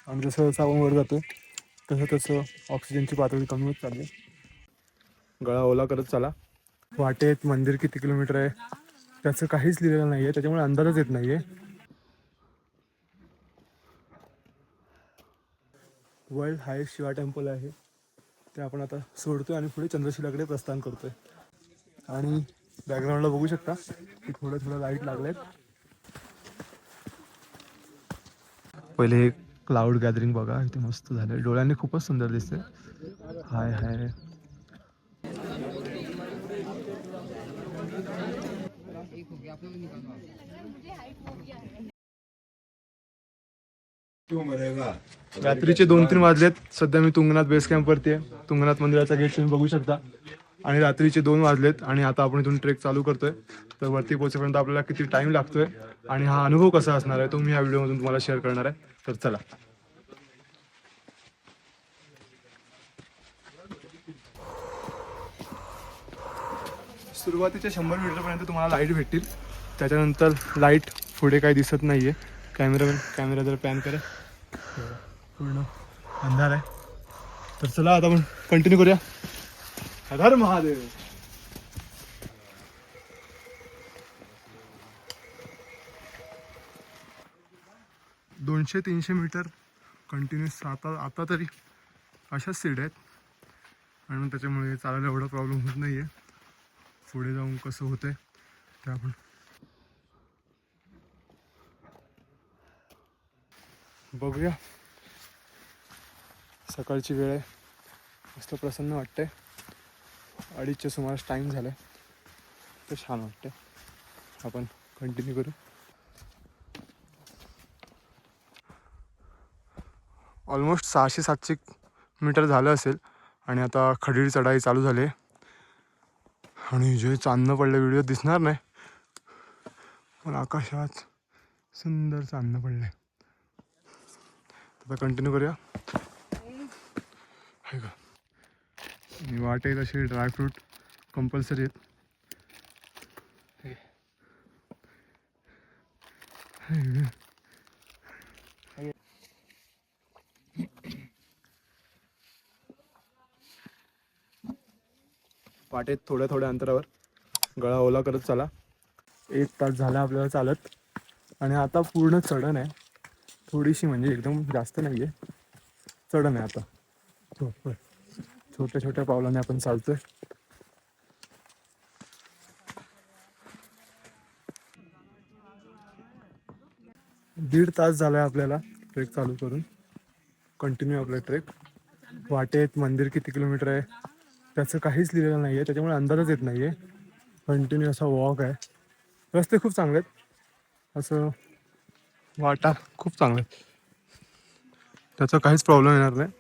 आणि जसं जसं आपण वर जातो तसं तसं ऑक्सिजनची पातळी कमी होत चालली. गळा ओला करत चला. वाटेत मंदिर किती किलोमीटर आहे त्याचं काहीच लिहिलेलं नाही आहे, त्याच्यामुळे अंदाजच येत नाही आहे. वर्ल्ड हायेस्ट शिवा टेम्पल आहे ते आपण आता सोडतोय आणि पुढे चंद्रशिलाकडे प्रस्थान करतोय. आणि बॅकग्राऊंडला बघू शकता की थोडं थोडं लाईट लागलेत. पहिले हे क्लाउड गॅदरिंग बघा, इथे मस्त झालं, डोळ्यांनी खूपच सुंदर दिसते. हाय हाय रात्रीचे 2-3 वाजलेत. सध्या मी तुंगनाथ बेस कॅम्पवरती आहे. तुंगनाथ मंदिराचा गेट तुम्ही बघू शकता. आणि रात्रीचे 2 वाजलेत आणि आता आपण इथून ट्रेक चालू करतोय. तर वरती पोहोचेपर्यंत आपल्याला किती टाइम लागतोय आणि हा अनुभव कसा असणार आहे तो मी या व्हिडिओमधून तुम्हाला शेअर करणार आहे. तर चला. सुरुवातीच्या 100 मीटरपर्यंत तुम्हाला लाईट भेटतील, त्याच्यानंतर लाईट पुढे काही दिसत नाही आहे. कॅमेरा जर पॅन करा, पूर्ण अंधार आहे. तर चला आता आपण कंटिन्यू करूया. हर हर महादेव. $200-300 मीटर कंटिन्यूस आता तरी अशाच सीट आहेत आणि मग त्याच्यामुळे चालायला एवढा प्रॉब्लेम होत नाही आहे. पुढे जाऊन कसं होतंय ते आपण बघूया. सकाळची वेळ आहे, मस्त प्रसन्न वाटतंय. 2:30च्या सुमारास टाईम झाला आहे, तर छान वाटतं. आपण कंटिन्यू करू. ऑलमोस्ट 600-700 मीटर झालं असेल आणि आता खडीड चढाई चालू झाली आहे. आणि जे चांदणं पडलं व्हिडिओ दिसणार नाही, पण आकाशात सुंदर चांदणं पडलं आहे. आता कंटिन्यू करूया. आहे का आणि वाट आहेत असे ड्रायफ्रूट कंपल्सरी आहेत. वाटेत थोड्या थोड्या अंतरावर गळा ओला करत चला. 1 तास झाला आपल्याला चालत आणि आता पूर्ण चढण आहे. थोडीशी म्हणजे एकदम जास्त नाही आहे, चढण आहे. आता छोट्या छोट्या पावलाने आपण चालतोय. दीड तास झाला आहे आपल्याला ट्रेक चालू करून. कंटिन्यू आपला ट्रेक. वाटेत मंदिर किती किलोमीटर आहे त्याचं काहीच लिहिलेलं नाही आहे, त्याच्यामुळे अंदाजच येत नाही आहे. कंटिन्यू असा वॉक आहे. रस्ते खूप चांगले आहेत, असं वाटा खूप चांगले आहेत, त्याचा काहीच प्रॉब्लेम येणार नाही.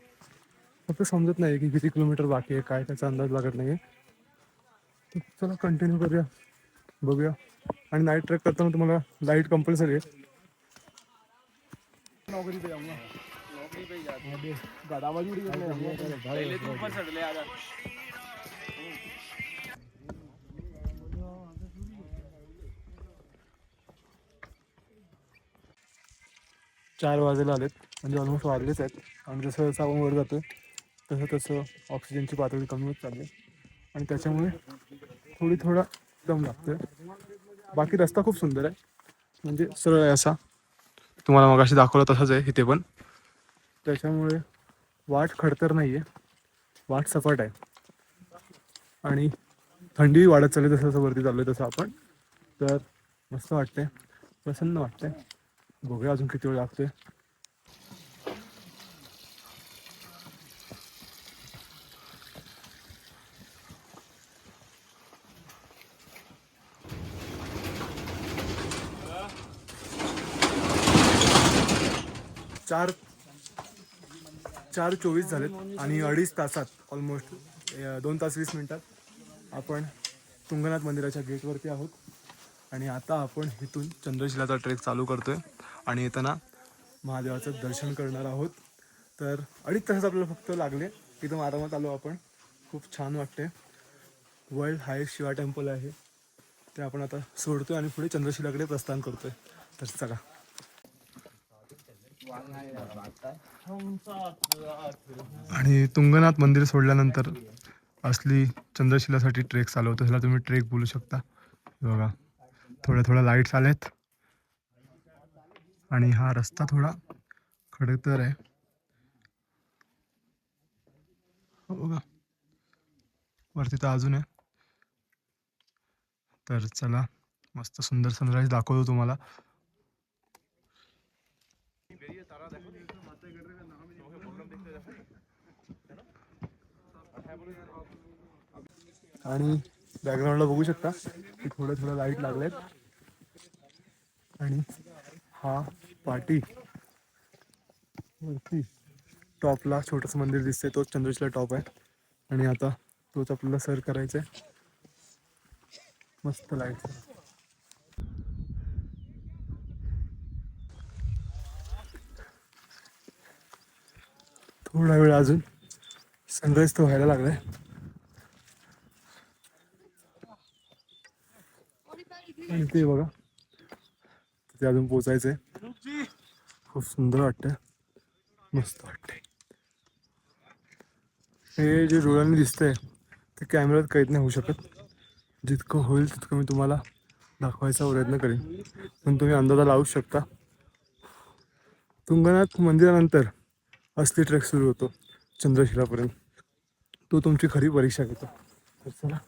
फक्त समजत नाही की किती किलोमीटर बाकी आहे, काय त्याचा अंदाज लागत नाही आहे. तर चला कंटिन्यू करूया, बघूया. आणि नाईट ट्रेक करताना तुम्हाला लाईट कंपल्सरी आहे. नौकरी पे जाऊंगा, नौकरी पे पहले तो ऊपर चढ़ ले आजा. 4 वाजायला आलेत, म्हणजे ऑलमोस्ट वाजलेच आहेत. आणि जसं जसं आपण वर जातो तसं तसं ऑक्सिजनची पातळी कमी होत चालली आणि त्याच्यामुळे थोडा दम लागतोय. बाकी रस्ता खूप सुंदर आहे, म्हणजे सरळ आहे असा. तुम्हाला मगाशी दाखवलं तसंच आहे इथे पण. त्याच्यामुळे वाट खडतर नाही आहे, वाट सपाट आहे. आणि थंडी वाढत चालली जसं जसं वरती चाललं तसं आपण. तर मस्त वाटतंय, प्रसन्न वाटतंय. बघूया अजून किती वेळ लागतोय. चार 4:24 झालेत आणि 2.5 तासात ऑलमोस्ट 2 तास 20 मिनिटात आपण तुंगनाथ मंदिराच्या गेटवरती आहोत. आणि आता आपण इथून चंद्रशिलाचा ट्रेक चालू करतोय आणि येताना महादेवाचं दर्शन करणार आहोत. तर 2.5 तास आपल्याला फक्त लागले, एकदम आरामात आलो आपण. खूप छान वाटते. वर्ल्ड हायेस्ट शिवा टेम्पल आहे ते आपण आता सोडतोय आणि पुढे चंद्रशिलाकडे प्रस्थान करतोय. तर चला. आणि तुंगनाथ मंदिर सोडल्यानंतर असली चंद्रशिलासाठी ट्रेक चालवतो, त्याला तुम्ही ट्रेक बोलू शकता. बघा थोड्या थोड्या लाईट्स आल्यात आणि हा रस्ता थोडा खडतर आहे. बघा वरती तर अजून आहे. तर चला मस्त सुंदर सनराईज दाखवतो तुम्हाला. आणि बॅकग्राऊंडला बघू शकता की थोड्या थोड्या लाईट लागल्यात. आणि हा पाटी वरती टॉपला छोटंसं मंदिर दिसतंय, तोच चंद्रशिला टॉप आहे. आणि आता तोच आपल्याला सर करायचा आहे. मस्त लाईट. थोडा वेळ अजून सनराईज तो व्हायला लागलाय. आणि ते बघा तिथे अजून पोचायचंय. खूप सुंदर वाटतंय, मस्त वाटतंय. हे जे डोळ्यांनी दिसतंय ते कॅमेऱ्यात कैद नाही होऊ शकत. जितकं होईल तितकं मी तुम्हाला दाखवायचा प्रयत्न करेन, पण तुम्ही अंदाजा लावू शकता. तुंगनाथ मंदिरानंतर असली ट्रेक सुरू होतो चंद्रशिलापर्यंत. तो तुमची खरी परीक्षा घेतो. तर चला.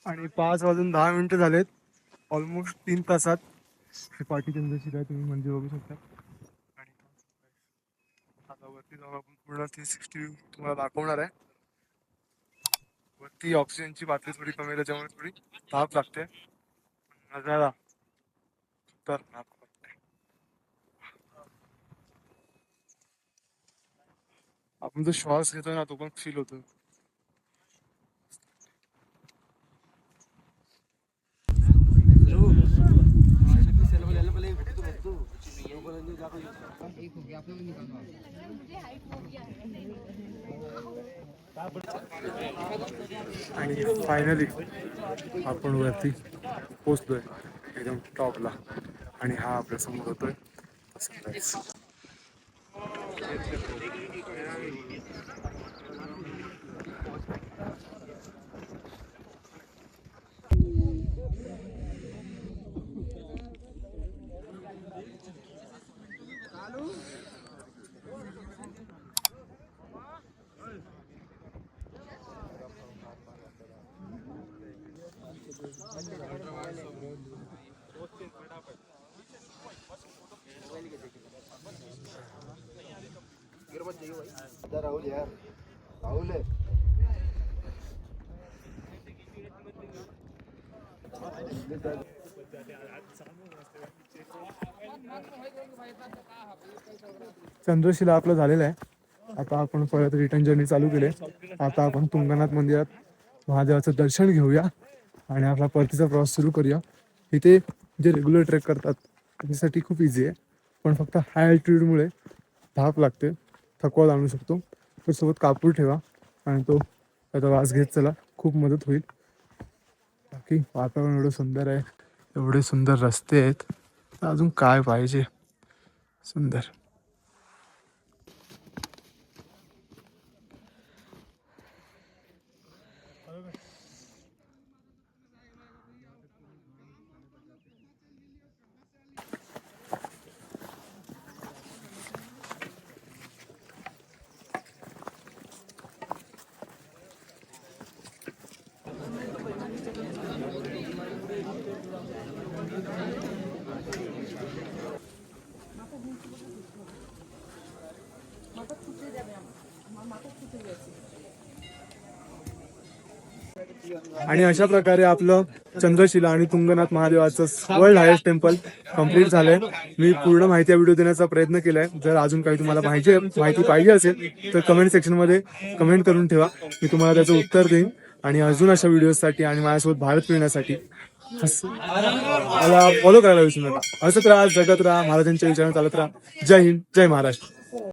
आणि 5:10 झालेत. ऑलमोस्ट 3 तासात हे पाटी चंद्रशिला तुम्ही मंदिर बघू शकता. आणि आता वरती जाऊन आपण पूर्ण 360 तुम्हाला दाखवणार आहे. वरती ऑक्सिजनची पातळी थोडी कमी आहे, त्याच्यामुळे थोडी ताप लागते. नजारा खतरनाक वाटतंय. आपण जो श्वास घेतोय ना तो पण फील होतो. आणि फायनली आपण वरती पोचलोय एकदम टॉपला. आणि हा आपल्या समोर होतोय सनराईज. राहुल यार, राहुल है. चंद्रशिला आपलं झालेलं आहे. आता आपण परत रिटर्न जर्नी चालू केली. आता आपण तुंगनाथ मंदिरात महादेवाचं दर्शन घेऊया आणि आपला परतीचा प्रवास सुरू करूया. इथे जे रेग्युलर ट्रेक करतात त्याच्यासाठी खूप इझी आहे, पण फक्त हाय अल्टिट्यूडमुळे धाप लागते, थकवा जाणू शकतो. तर सोबत कापूर ठेवा आणि तो त्याचा वास घेत चला, खूप मदत होईल. बाकी वातावरण एवढं सुंदर आहे, एवढे सुंदर रस्ते आहेत, अजून काय पाहिजे. सुंदर. आणि अशा प्रकारे आपलं चंद्रशिला आणि तुंगनाथ महादेवाचं वर्ल्ड हायेस्ट टेम्पल कंप्लीट झालंय. मी पूर्ण माहिती व्हिडिओ देण्याचा प्रयत्न केलाय. जर अजून काही तुम्हाला माहिती पाहिजे असेल तर कमेंट सेक्शन मध्ये कमेंट करून ठेवा, मी तुम्हाला त्याचं उत्तर देईन. आणि अजून अशा व्हिडिओसाठी आणि माझ्यासोबत भारत फिरण्यासाठी मला फॉलो करायला विसरू नका. हसत राहा, जगत राहा, महाराजांच्या विचाराने चालत राहा. जय हिंद, जय महाराष्ट्र.